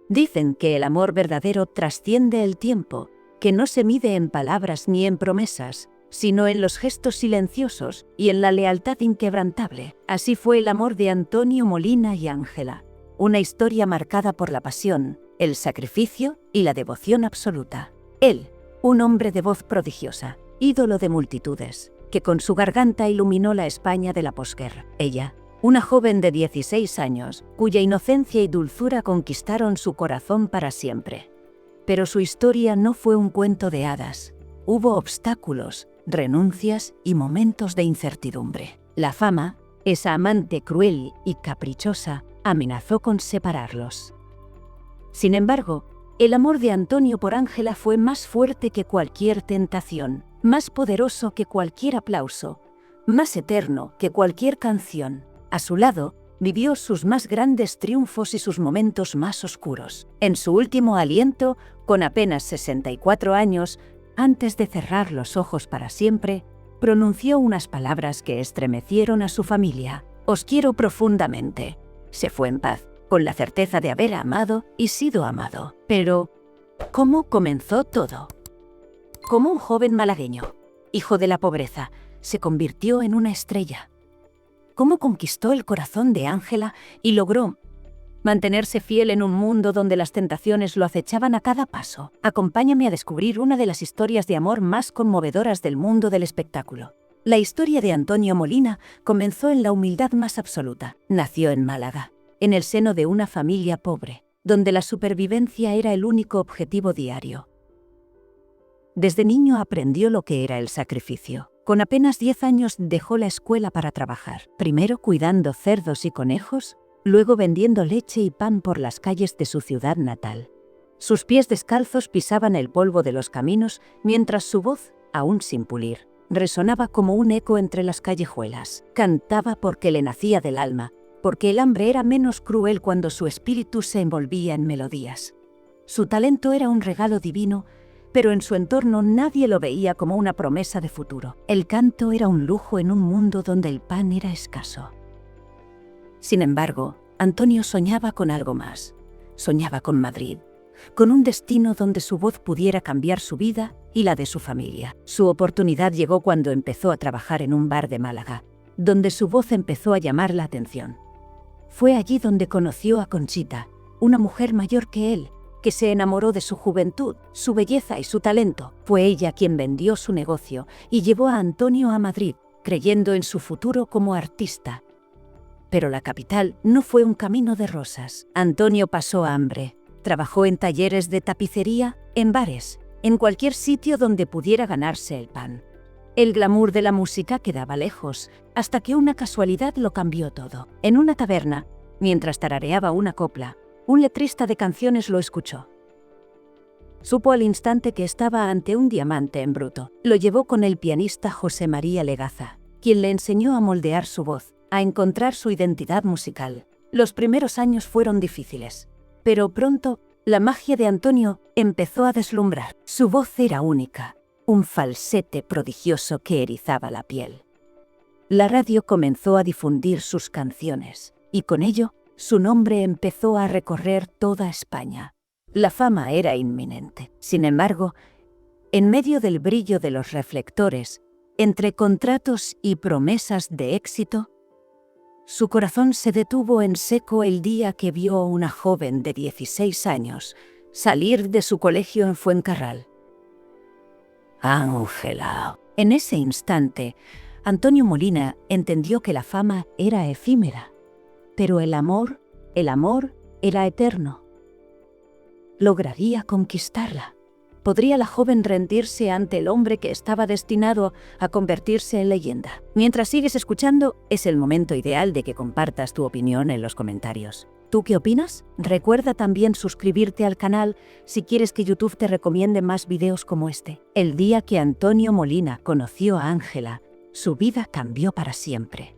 Dicen que el amor verdadero trasciende el tiempo, que no se mide en palabras ni en promesas, sino en los gestos silenciosos y en la lealtad inquebrantable. Así fue el amor de Antonio Molina y Ángela, una historia marcada por la pasión, el sacrificio y la devoción absoluta. Él, un hombre de voz prodigiosa, ídolo de multitudes, que con su garganta iluminó la España de la posguerra. Ella, una joven de 16 años, cuya inocencia y dulzura conquistaron su corazón para siempre. Pero su historia no fue un cuento de hadas. Hubo obstáculos, renuncias y momentos de incertidumbre. La fama, esa amante cruel y caprichosa, amenazó con separarlos. Sin embargo, el amor de Antonio por Ángela fue más fuerte que cualquier tentación, más poderoso que cualquier aplauso, más eterno que cualquier canción. A su lado, vivió sus más grandes triunfos y sus momentos más oscuros. En su último aliento, con apenas 64 años, antes de cerrar los ojos para siempre, pronunció unas palabras que estremecieron a su familia. «Os quiero profundamente». Se fue en paz, con la certeza de haber amado y sido amado. Pero, ¿cómo comenzó todo? Como un joven malagueño, hijo de la pobreza, se convirtió en una estrella. ¿Cómo conquistó el corazón de Ángela y logró mantenerse fiel en un mundo donde las tentaciones lo acechaban a cada paso? Acompáñame a descubrir una de las historias de amor más conmovedoras del mundo del espectáculo. La historia de Antonio Molina comenzó en la humildad más absoluta. Nació en Málaga, en el seno de una familia pobre, donde la supervivencia era el único objetivo diario. Desde niño aprendió lo que era el sacrificio. Con apenas 10 años dejó la escuela para trabajar, primero cuidando cerdos y conejos, luego vendiendo leche y pan por las calles de su ciudad natal. Sus pies descalzos pisaban el polvo de los caminos, mientras su voz, aún sin pulir, resonaba como un eco entre las callejuelas. Cantaba porque le nacía del alma, porque el hambre era menos cruel cuando su espíritu se envolvía en melodías. Su talento era un regalo divino, pero en su entorno nadie lo veía como una promesa de futuro. El canto era un lujo en un mundo donde el pan era escaso. Sin embargo, Antonio soñaba con algo más. Soñaba con Madrid, con un destino donde su voz pudiera cambiar su vida y la de su familia. Su oportunidad llegó cuando empezó a trabajar en un bar de Málaga, donde su voz empezó a llamar la atención. Fue allí donde conoció a Conchita, una mujer mayor que él, que se enamoró de su juventud, su belleza y su talento. Fue ella quien vendió su negocio y llevó a Antonio a Madrid, creyendo en su futuro como artista. Pero la capital no fue un camino de rosas. Antonio pasó hambre, trabajó en talleres de tapicería, en bares, en cualquier sitio donde pudiera ganarse el pan. El glamour de la música quedaba lejos, hasta que una casualidad lo cambió todo. En una taberna, mientras tarareaba una copla, un letrista de canciones lo escuchó. Supo al instante que estaba ante un diamante en bruto. Lo llevó con el pianista José María Legaza, quien le enseñó a moldear su voz, a encontrar su identidad musical. Los primeros años fueron difíciles, pero pronto la magia de Antonio empezó a deslumbrar. Su voz era única, un falsete prodigioso que erizaba la piel. La radio comenzó a difundir sus canciones, y con ello, su nombre empezó a recorrer toda España. La fama era inminente. Sin embargo, en medio del brillo de los reflectores, entre contratos y promesas de éxito, su corazón se detuvo en seco el día que vio a una joven de 16 años salir de su colegio en Fuencarral. Ángela. En ese instante, Antonio Molina entendió que la fama era efímera. Pero el amor era eterno. Lograría conquistarla. ¿Podría la joven rendirse ante el hombre que estaba destinado a convertirse en leyenda? Mientras sigues escuchando, es el momento ideal de que compartas tu opinión en los comentarios. ¿Tú qué opinas? Recuerda también suscribirte al canal si quieres que YouTube te recomiende más videos como este. El día que Antonio Molina conoció a Ángela, su vida cambió para siempre.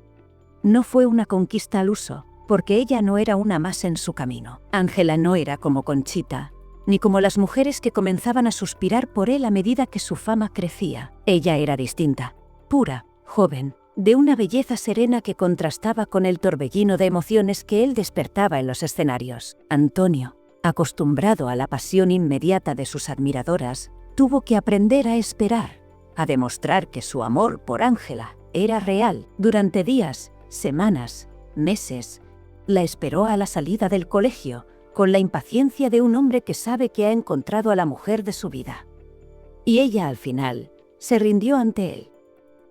No fue una conquista al uso, porque ella no era una más en su camino. Ángela no era como Conchita, ni como las mujeres que comenzaban a suspirar por él a medida que su fama crecía. Ella era distinta, pura, joven, de una belleza serena que contrastaba con el torbellino de emociones que él despertaba en los escenarios. Antonio Acostumbrado a la pasión inmediata de sus admiradoras, tuvo que aprender a esperar, a demostrar que su amor por Ángela era real. Durante días, semanas, meses, la esperó a la salida del colegio, con la impaciencia de un hombre que sabe que ha encontrado a la mujer de su vida. Y ella, al final, se rindió ante él.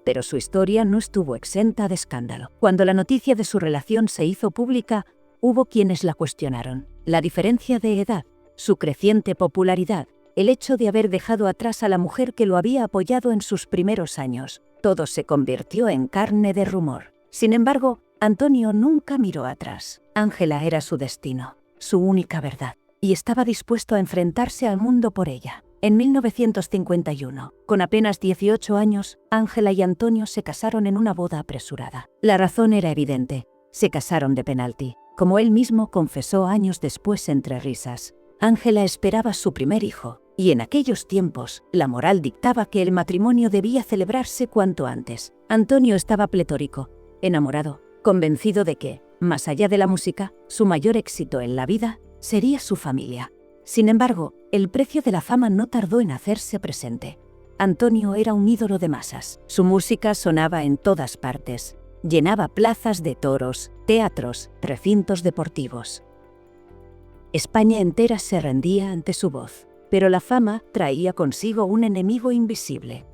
Pero su historia no estuvo exenta de escándalo. Cuando la noticia de su relación se hizo pública, hubo quienes la cuestionaron. La diferencia de edad, su creciente popularidad, el hecho de haber dejado atrás a la mujer que lo había apoyado en sus primeros años, todo se convirtió en carne de rumor. Sin embargo, Antonio nunca miró atrás. Ángela era su destino, su única verdad, y estaba dispuesto a enfrentarse al mundo por ella. En 1951, con apenas 18 años, Ángela y Antonio se casaron en una boda apresurada. La razón era evidente: se casaron de penalti. Como él mismo confesó años después entre risas, Ángela esperaba su primer hijo, y en aquellos tiempos, la moral dictaba que el matrimonio debía celebrarse cuanto antes. Antonio estaba pletórico, enamorado, convencido de que, más allá de la música, su mayor éxito en la vida sería su familia. Sin embargo, el precio de la fama no tardó en hacerse presente. Antonio era un ídolo de masas. Su música sonaba en todas partes. Llenaba plazas de toros, teatros, recintos deportivos. España entera se rendía ante su voz, pero la fama traía consigo un enemigo invisible.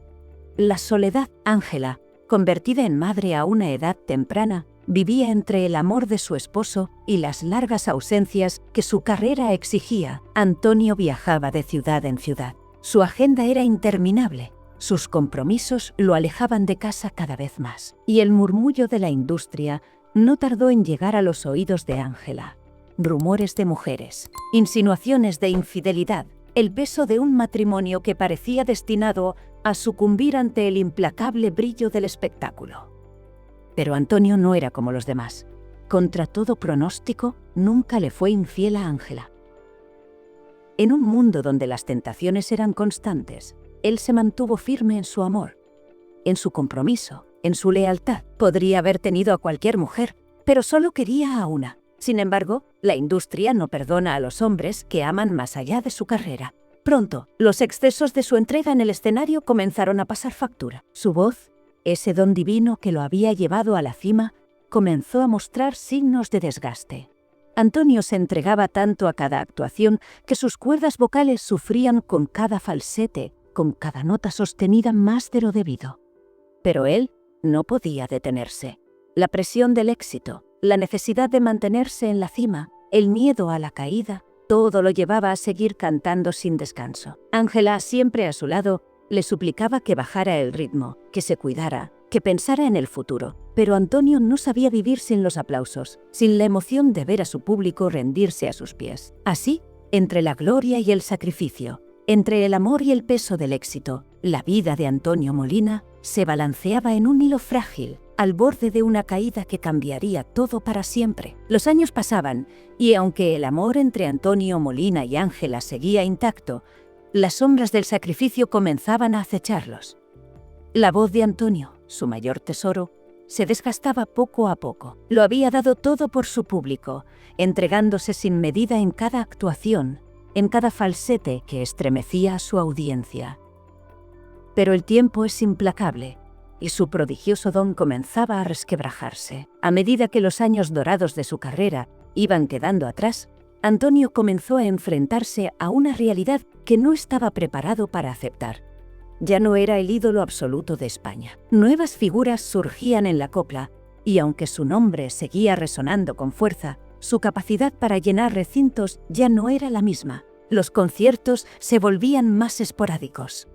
La soledad. Ángela, convertida en madre a una edad temprana, vivía entre el amor de su esposo y las largas ausencias que su carrera exigía. Antonio viajaba de ciudad en ciudad. Su agenda era interminable. Sus compromisos lo alejaban de casa cada vez más. Y el murmullo de la industria no tardó en llegar a los oídos de Ángela. Rumores de mujeres, insinuaciones de infidelidad, el peso de un matrimonio que parecía destinado a sucumbir ante el implacable brillo del espectáculo. Pero Antonio no era como los demás. Contra todo pronóstico, nunca le fue infiel a Ángela. En un mundo donde las tentaciones eran constantes, él se mantuvo firme en su amor, en su compromiso, en su lealtad. Podría haber tenido a cualquier mujer, pero solo quería a una. Sin embargo, la industria no perdona a los hombres que aman más allá de su carrera. Pronto, los excesos de su entrega en el escenario comenzaron a pasar factura. Su voz, ese don divino que lo había llevado a la cima, comenzó a mostrar signos de desgaste. Antonio se entregaba tanto a cada actuación que sus cuerdas vocales sufrían con cada falsete, con cada nota sostenida más de lo debido. Pero él no podía detenerse. La presión del éxito, la necesidad de mantenerse en la cima, el miedo a la caída, todo lo llevaba a seguir cantando sin descanso. Ángela, siempre a su lado, le suplicaba que bajara el ritmo, que se cuidara, que pensara en el futuro. Pero Antonio no sabía vivir sin los aplausos, sin la emoción de ver a su público rendirse a sus pies. Así, entre la gloria y el sacrificio, entre el amor y el peso del éxito, la vida de Antonio Molina se balanceaba en un hilo frágil, al borde de una caída que cambiaría todo para siempre. Los años pasaban, y aunque el amor entre Antonio Molina y Ángela seguía intacto, las sombras del sacrificio comenzaban a acecharlos. La voz de Antonio, su mayor tesoro, se desgastaba poco a poco. Lo había dado todo por su público, entregándose sin medida en cada actuación, en cada falsete que estremecía a su audiencia. Pero el tiempo es implacable, y su prodigioso don comenzaba a resquebrajarse. A medida que los años dorados de su carrera iban quedando atrás, Antonio comenzó a enfrentarse a una realidad que no estaba preparado para aceptar. Ya no era el ídolo absoluto de España. Nuevas figuras surgían en la copla, y aunque su nombre seguía resonando con fuerza, su capacidad para llenar recintos ya no era la misma. Los conciertos se volvían más esporádicos.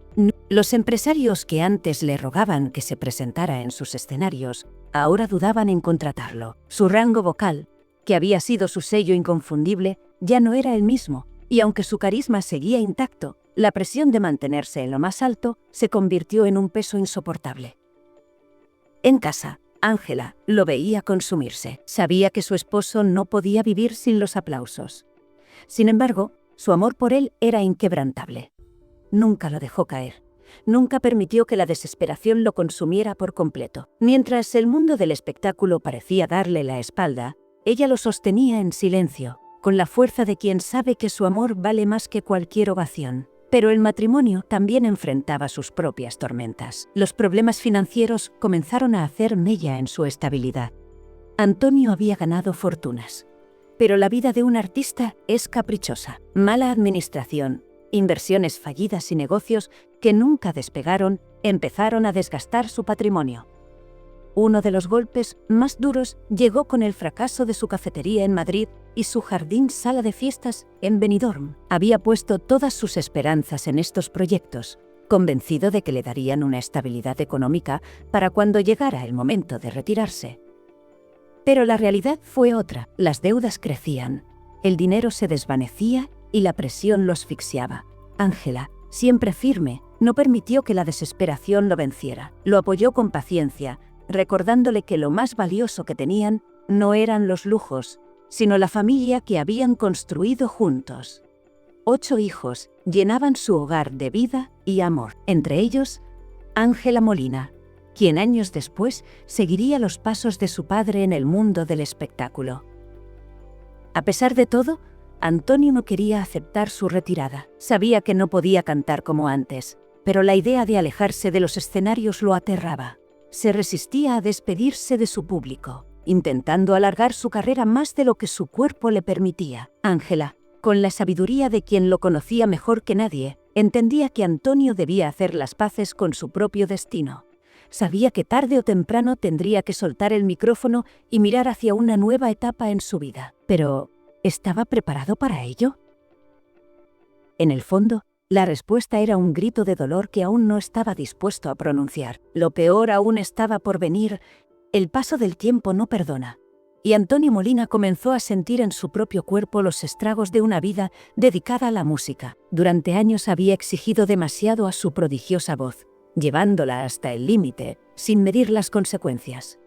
Los empresarios que antes le rogaban que se presentara en sus escenarios, ahora dudaban en contratarlo. Su rango vocal, que había sido su sello inconfundible, ya no era el mismo, y aunque su carisma seguía intacto, la presión de mantenerse en lo más alto se convirtió en un peso insoportable. En casa, Ángela lo veía consumirse. Sabía que su esposo no podía vivir sin los aplausos. Sin embargo, su amor por él era inquebrantable. Nunca lo dejó caer. Nunca permitió que la desesperación lo consumiera por completo. Mientras el mundo del espectáculo parecía darle la espalda, ella lo sostenía en silencio, con la fuerza de quien sabe que su amor vale más que cualquier ovación. Pero el matrimonio también enfrentaba sus propias tormentas. Los problemas financieros comenzaron a hacer mella en su estabilidad. Antonio había ganado fortunas. Pero la vida de un artista es caprichosa. Mala administración, inversiones fallidas y negocios que nunca despegaron empezaron a desgastar su patrimonio. Uno de los golpes más duros llegó con el fracaso de su cafetería en Madrid y su jardín sala de fiestas en Benidorm. Había puesto todas sus esperanzas en estos proyectos, convencido de que le darían una estabilidad económica para cuando llegara el momento de retirarse. Pero la realidad fue otra. Las deudas crecían, el dinero se desvanecía y la presión lo asfixiaba. Ángela, siempre firme, no permitió que la desesperación lo venciera. Lo apoyó con paciencia, recordándole que lo más valioso que tenían no eran los lujos, sino la familia que habían construido juntos. 8 hijos llenaban su hogar de vida y amor, entre ellos Ángela Molina, quien años después seguiría los pasos de su padre en el mundo del espectáculo. A pesar de todo, Antonio no quería aceptar su retirada. Sabía que no podía cantar como antes, pero la idea de alejarse de los escenarios lo aterraba. Se resistía a despedirse de su público, intentando alargar su carrera más de lo que su cuerpo le permitía. Ángela, con la sabiduría de quien lo conocía mejor que nadie, entendía que Antonio debía hacer las paces con su propio destino. Sabía que tarde o temprano tendría que soltar el micrófono y mirar hacia una nueva etapa en su vida. Pero, ¿estaba preparado para ello? En el fondo, la respuesta era un grito de dolor que aún no estaba dispuesto a pronunciar. Lo peor aún estaba por venir. El paso del tiempo no perdona. Y Antonio Molina comenzó a sentir en su propio cuerpo los estragos de una vida dedicada a la música. Durante años había exigido demasiado a su prodigiosa voz, llevándola hasta el límite, sin medir las consecuencias.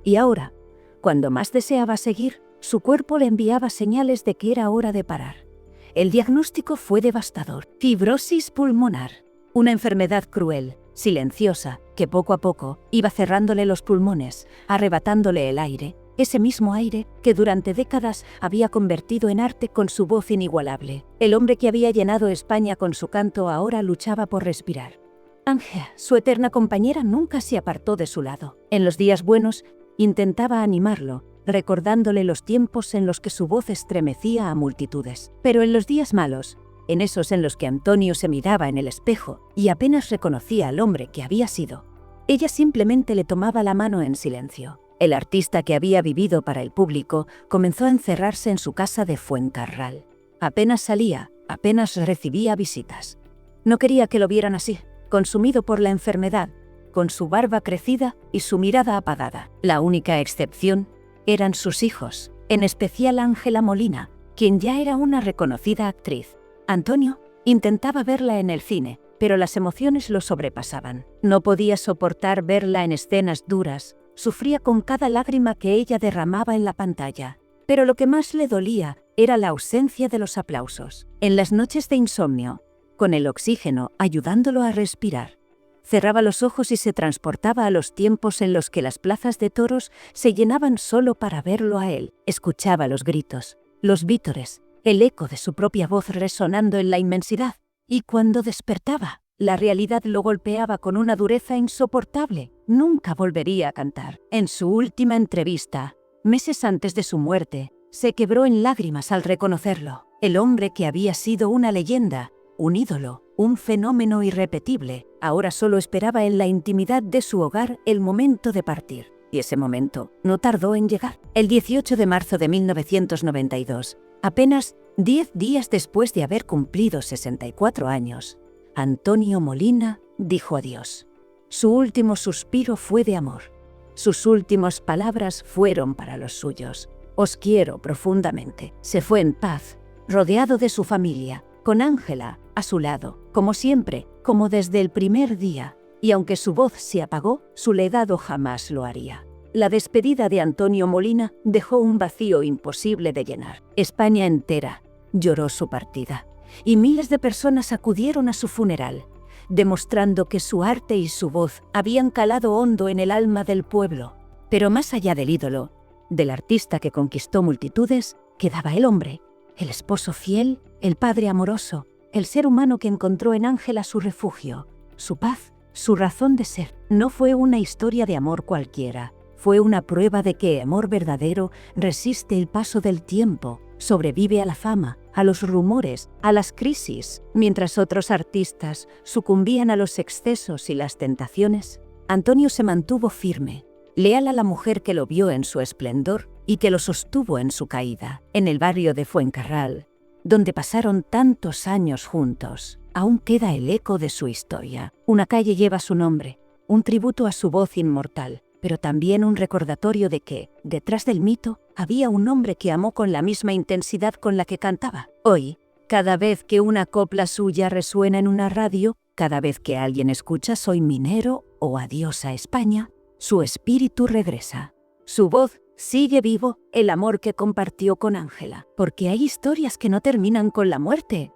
Y ahora, cuando más deseaba seguir, su cuerpo le enviaba señales de que era hora de parar. El diagnóstico fue devastador: fibrosis pulmonar, una enfermedad cruel, silenciosa, que poco a poco iba cerrándole los pulmones, arrebatándole el aire, ese mismo aire que durante décadas había convertido en arte con su voz inigualable. El hombre que había llenado España con su canto ahora luchaba por respirar. Ángela, su eterna compañera, nunca se apartó de su lado. En los días buenos, intentaba animarlo, recordándole los tiempos en los que su voz estremecía a multitudes. Pero en los días malos, en esos en los que Antonio se miraba en el espejo y apenas reconocía al hombre que había sido, ella simplemente le tomaba la mano en silencio. El artista que había vivido para el público comenzó a encerrarse en su casa de Fuencarral. Apenas salía, apenas recibía visitas. No quería que lo vieran así, consumido por la enfermedad, con su barba crecida y su mirada apagada. La única excepción eran sus hijos, en especial Ángela Molina, quien ya era una reconocida actriz. Antonio intentaba verla en el cine, pero las emociones lo sobrepasaban. No podía soportar verla en escenas duras, sufría con cada lágrima que ella derramaba en la pantalla. Pero lo que más le dolía era la ausencia de los aplausos. En las noches de insomnio, con el oxígeno ayudándolo a respirar, cerraba los ojos y se transportaba a los tiempos en los que las plazas de toros se llenaban solo para verlo a él. Escuchaba los gritos, los vítores, el eco de su propia voz resonando en la inmensidad. Y cuando despertaba, la realidad lo golpeaba con una dureza insoportable. Nunca volvería a cantar. En su última entrevista, meses antes de su muerte, se quebró en lágrimas al reconocerlo. El hombre que había sido una leyenda, un ídolo, un fenómeno irrepetible, ahora solo esperaba en la intimidad de su hogar el momento de partir. Y ese momento no tardó en llegar. El 18 de marzo de 1992, apenas 10 días después de haber cumplido 64 años, Antonio Molina dijo adiós. Su último suspiro fue de amor. Sus últimas palabras fueron para los suyos: «Os quiero profundamente». Se fue en paz, rodeado de su familia, con Ángela a su lado, como siempre, como desde el primer día, y aunque su voz se apagó, su legado jamás lo haría. La despedida de Antonio Molina dejó un vacío imposible de llenar. España entera lloró su partida, y miles de personas acudieron a su funeral, demostrando que su arte y su voz habían calado hondo en el alma del pueblo. Pero más allá del ídolo, del artista que conquistó multitudes, quedaba el hombre, el esposo fiel, el padre amoroso, el ser humano que encontró en Ángela su refugio, su paz, su razón de ser. No fue una historia de amor cualquiera, fue una prueba de que el amor verdadero resiste el paso del tiempo, sobrevive a la fama, a los rumores, a las crisis. Mientras otros artistas sucumbían a los excesos y las tentaciones, Antonio se mantuvo firme, leal a la mujer que lo vio en su esplendor y que lo sostuvo en su caída. En el barrio de Fuencarral, donde pasaron tantos años juntos, aún queda el eco de su historia. Una calle lleva su nombre, un tributo a su voz inmortal, pero también un recordatorio de que, detrás del mito, había un hombre que amó con la misma intensidad con la que cantaba. Hoy, cada vez que una copla suya resuena en una radio, cada vez que alguien escucha Soy minero o Adiós a España, su espíritu regresa. Su voz sigue vivo, el amor que compartió con Ángela, porque hay historias que no terminan con la muerte.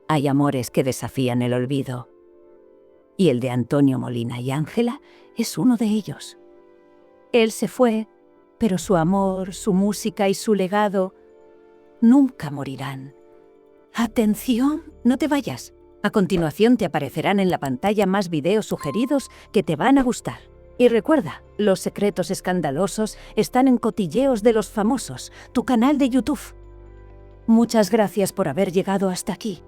Hay amores que desafían el olvido. Y el de Antonio Molina y Ángela es uno de ellos. Él se fue, pero su amor, su música y su legado nunca morirán. ¡Atención! No te vayas. A continuación te aparecerán en la pantalla más videos sugeridos que te van a gustar. Y recuerda, los secretos escandalosos están en Cotilleos de los Famosos, tu canal de YouTube. Muchas gracias por haber llegado hasta aquí.